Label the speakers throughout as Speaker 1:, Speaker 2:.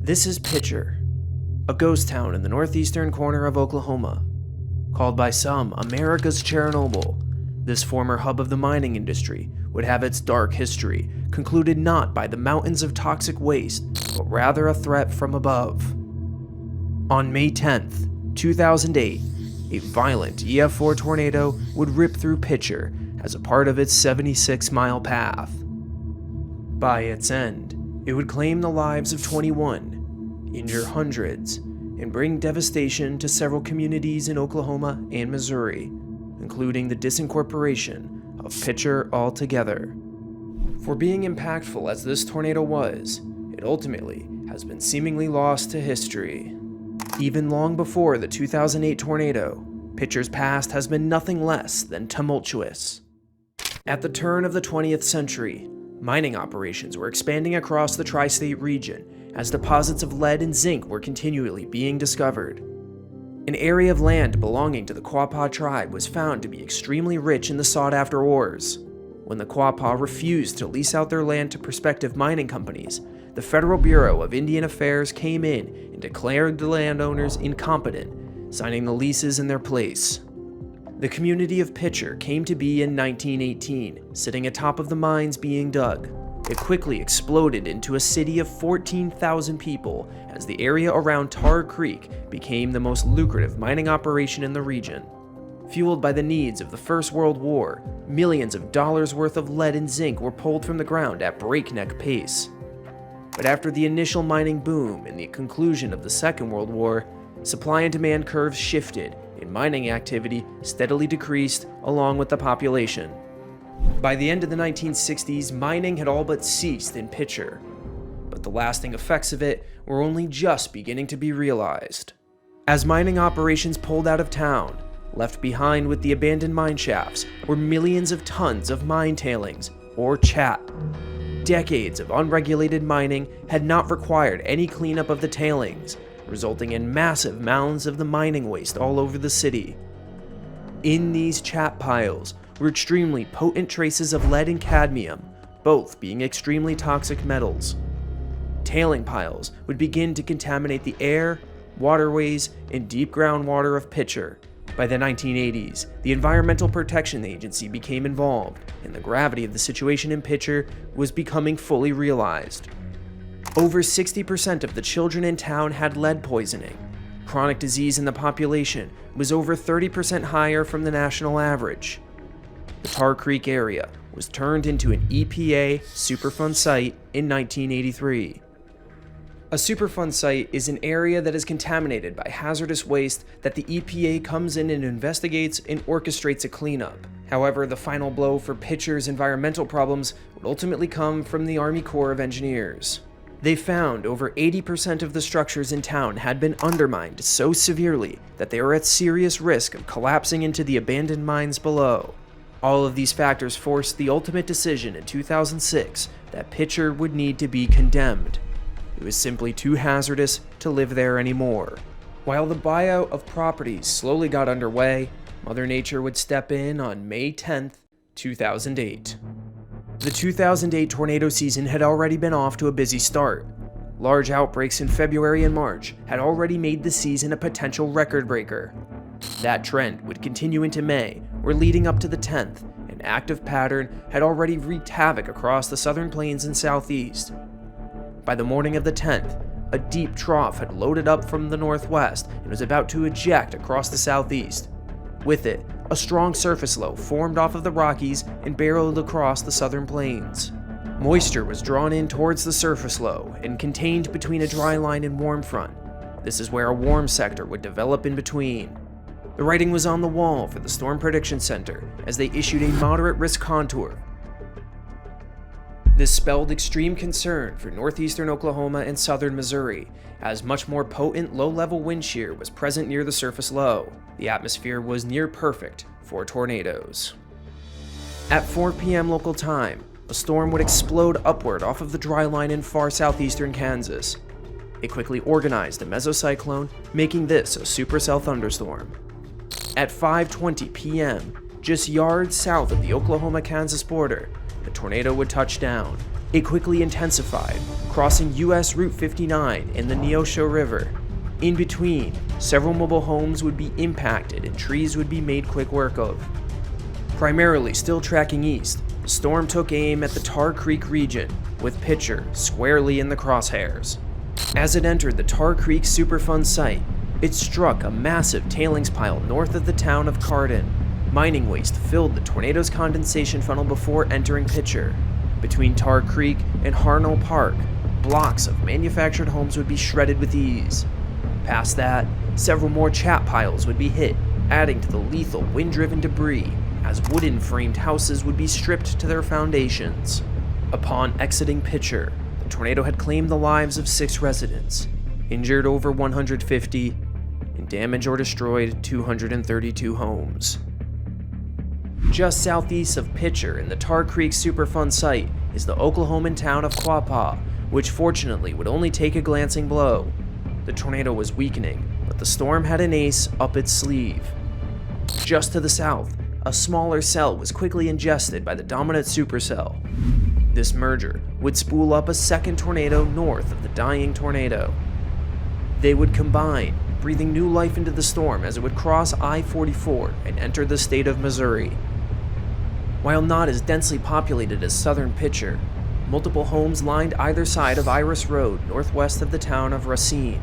Speaker 1: This is Pitcher, a ghost town in the northeastern corner of Oklahoma. Called by some America's Chernobyl, this former hub of the mining industry would have its dark history concluded not by the mountains of toxic waste, but rather a threat from above. On May 10th, 2008, a violent EF4 tornado would rip through Pitcher as a part of its 76-mile path. By its end, it would claim the lives of 21, injure hundreds, and bring devastation to several communities in Oklahoma and Missouri, including the disincorporation of Pitcher altogether. For being impactful as this tornado was, it ultimately has been seemingly lost to history. Even long before the 2008 tornado, Pitcher's past has been nothing less than tumultuous. At the turn of the 20th century, mining operations were expanding across the tri-state region as deposits of lead and zinc were continually being discovered. An area of land belonging to the Quapaw tribe was found to be extremely rich in the sought-after ores. When the Quapaw refused to lease out their land to prospective mining companies, the Federal Bureau of Indian Affairs came in and declared the landowners incompetent, signing the leases in their place. The community of Pitcher came to be in 1918, sitting atop of the mines being dug. It quickly exploded into a city of 14,000 people as the area around Tar Creek became the most lucrative mining operation in the region. Fueled by the needs of the First World War, millions of dollars worth of lead and zinc were pulled from the ground at breakneck pace. But after the initial mining boom and the conclusion of the Second World War, supply and demand curves shifted and mining activity steadily decreased along with the population. By the end of the 1960s, mining had all but ceased in Pitcher, but the lasting effects of it were only just beginning to be realized. As mining operations pulled out of town, left behind with the abandoned mine shafts were millions of tons of mine tailings, or chat. Decades of unregulated mining had not required any cleanup of the tailings, resulting in massive mounds of the mining waste all over the city. In these chat piles were extremely potent traces of lead and cadmium, both being extremely toxic metals. Tailing piles would begin to contaminate the air, waterways, and deep groundwater of Pitcher. By the 1980s, the Environmental Protection Agency became involved, and the gravity of the situation in Pitcher was becoming fully realized. Over 60% of the children in town had lead poisoning. Chronic disease in the population was over 30% higher from the national average. The Tar Creek area was turned into an EPA Superfund site in 1983. A Superfund site is an area that is contaminated by hazardous waste that the EPA comes in and investigates and orchestrates a cleanup. However, the final blow for Pitcher's environmental problems would ultimately come from the Army Corps of Engineers. They found over 80% of the structures in town had been undermined so severely that they were at serious risk of collapsing into the abandoned mines below. All of these factors forced the ultimate decision in 2006 that Pitcher would need to be condemned. It was simply too hazardous to live there anymore. While the buyout of properties slowly got underway, Mother Nature would step in on May 10th, 2008. The 2008 tornado season had already been off to a busy start. Large outbreaks in February and March had already made the season a potential record breaker. That trend would continue into May, where leading up to the 10th, an active pattern had already wreaked havoc across the southern plains and southeast. By the morning of the 10th, a deep trough had loaded up from the northwest and was about to eject across the southeast. With it, a strong surface low formed off of the Rockies and barreled across the southern plains. Moisture was drawn in towards the surface low and contained between a dry line and warm front. This is where a warm sector would develop in between. The writing was on the wall for the Storm Prediction Center as they issued a moderate risk contour. This spelled extreme concern for northeastern Oklahoma and southern Missouri, as much more potent low-level wind shear was present near the surface low. The atmosphere was near perfect for tornadoes. At 4 p.m. local time, a storm would explode upward off of the dry line in far southeastern Kansas. It quickly organized a mesocyclone, making this a supercell thunderstorm. At 5:20 p.m., just yards south of the Oklahoma-Kansas border, the tornado would touch down, It quickly intensified, crossing US Route 59 and the Neosho River. In between, several mobile homes would be impacted and trees would be made quick work of. Primarily still tracking east, the storm took aim at the Tar Creek region, with Pitcher squarely in the crosshairs. As it entered the Tar Creek Superfund site, it struck a massive tailings pile north of the town of Cardin. Mining waste filled the tornado's condensation funnel before entering Pitcher. Between Tar Creek and Harnell Park, blocks of manufactured homes would be shredded with ease. Past that, several more chat piles would be hit, adding to the lethal wind-driven debris, as wooden-framed houses would be stripped to their foundations. Upon exiting Pitcher, the tornado had claimed the lives of 6 residents, injured over 150, and damaged or destroyed 232 homes. Just southeast of Pitcher in the Tar Creek Superfund site is the Oklahoman town of Quapaw, which fortunately would only take a glancing blow. The tornado was weakening, but the storm had an ace up its sleeve. Just to the south, a smaller cell was quickly ingested by the dominant supercell. This merger would spool up a second tornado north of the dying tornado. They would combine, breathing new life into the storm as it would cross I-44 and enter the state of Missouri. While not as densely populated as southern Pitcher, multiple homes lined either side of Iris Road northwest of the town of Racine.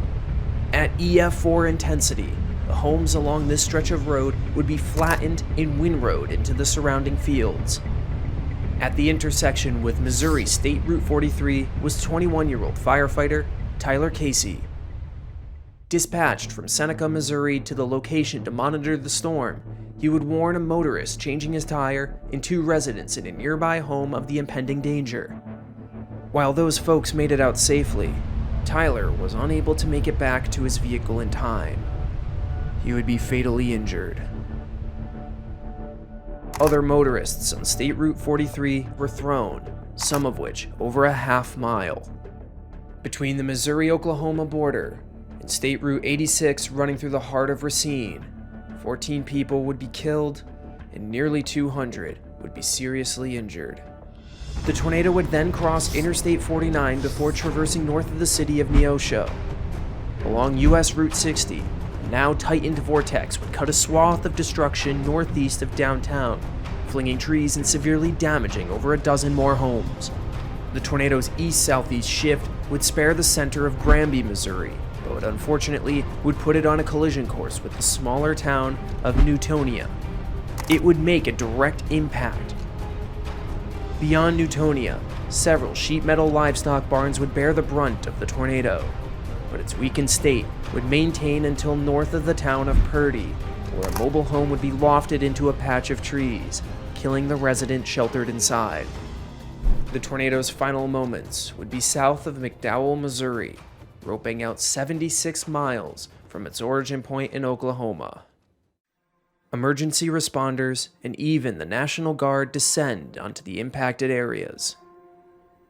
Speaker 1: At EF4 intensity, the homes along this stretch of road would be flattened and windrowed into the surrounding fields. At the intersection with Missouri State Route 43 was 21-year-old firefighter Tyler Casey. Dispatched from Seneca, Missouri to the location to monitor the storm, he would warn a motorist changing his tire and 2 residents in a nearby home of the impending danger. While those folks made it out safely, Tyler was unable to make it back to his vehicle in time. He would be fatally injured. Other motorists on State Route 43 were thrown, some of which over a half-mile. Between the Missouri-Oklahoma border and State Route 86 running through the heart of Racine, 14 people would be killed and nearly 200 would be seriously injured. The tornado would then cross Interstate 49 before traversing north of the city of Neosho. Along US Route 60, a now tightened vortex would cut a swath of destruction northeast of downtown, flinging trees and severely damaging over a dozen more homes. The tornado's east-southeast shift would spare the center of Granby, Missouri, but unfortunately would put it on a collision course with the smaller town of Newtonia. It would make a direct impact. Beyond Newtonia, several sheet metal livestock barns would bear the brunt of the tornado, but its weakened state would maintain until north of the town of Purdy, where a mobile home would be lofted into a patch of trees, killing the resident sheltered inside. The tornado's final moments would be south of McDowell, Missouri, roping out 76 miles from its origin point in Oklahoma. Emergency responders and even the National Guard descend onto the impacted areas.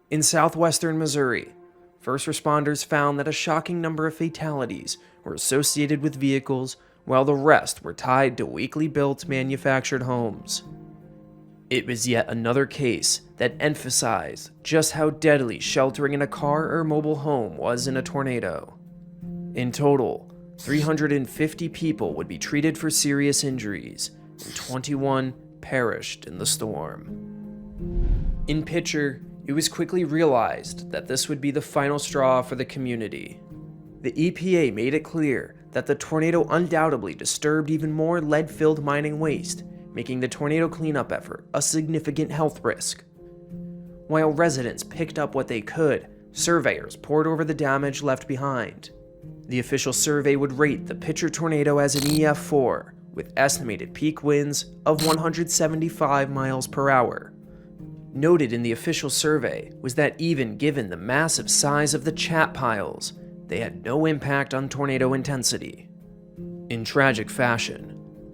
Speaker 1: In southwestern Missouri, first responders found that a shocking number of fatalities were associated with vehicles, while the rest were tied to weakly built manufactured homes. It was yet another case that emphasized just how deadly sheltering in a car or mobile home was in a tornado. In total, 350 people would be treated for serious injuries, and 21 perished in the storm. In Pitcher, it was quickly realized that this would be the final straw for the community. The EPA made it clear that the tornado undoubtedly disturbed even more lead-filled mining waste, making the tornado cleanup effort a significant health risk. While residents picked up what they could, surveyors pored over the damage left behind. The official survey would rate the Pitcher tornado as an EF4, with estimated peak winds of 175 miles per hour. Noted in the official survey was that even given the massive size of the chat piles, they had no impact on tornado intensity. In tragic fashion,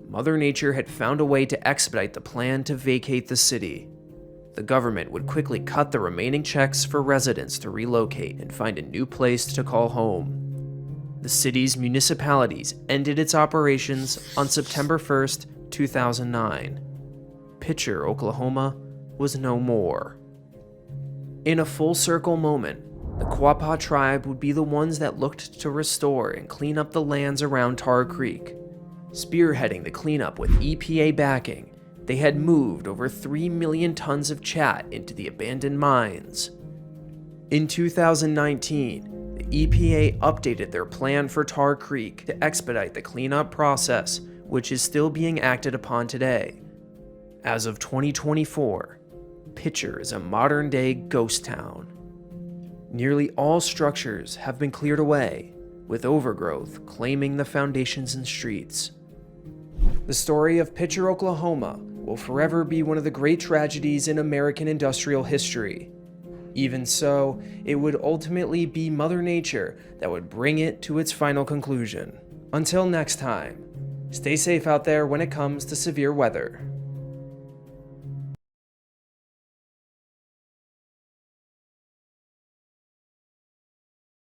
Speaker 1: Mother Nature had found a way to expedite the plan to vacate the city. The government would quickly cut the remaining checks for residents to relocate and find a new place to call home. The city's municipalities ended its operations on September 1st, 2009. Pitcher, Oklahoma, was no more. In a full circle moment, the Quapaw tribe would be the ones that looked to restore and clean up the lands around Tar Creek. Spearheading the cleanup with EPA backing, they had moved over 3 million tons of chat into the abandoned mines. In 2019, the EPA updated their plan for Tar Creek to expedite the cleanup process, which is still being acted upon today. As of 2024, Pitcher is a modern-day ghost town. Nearly all structures have been cleared away, with overgrowth claiming the foundations and streets. The story of Pitcher, Oklahoma will forever be one of the great tragedies in American industrial history. Even so, it would ultimately be Mother Nature that would bring it to its final conclusion. Until next time, stay safe out there when it comes to severe weather.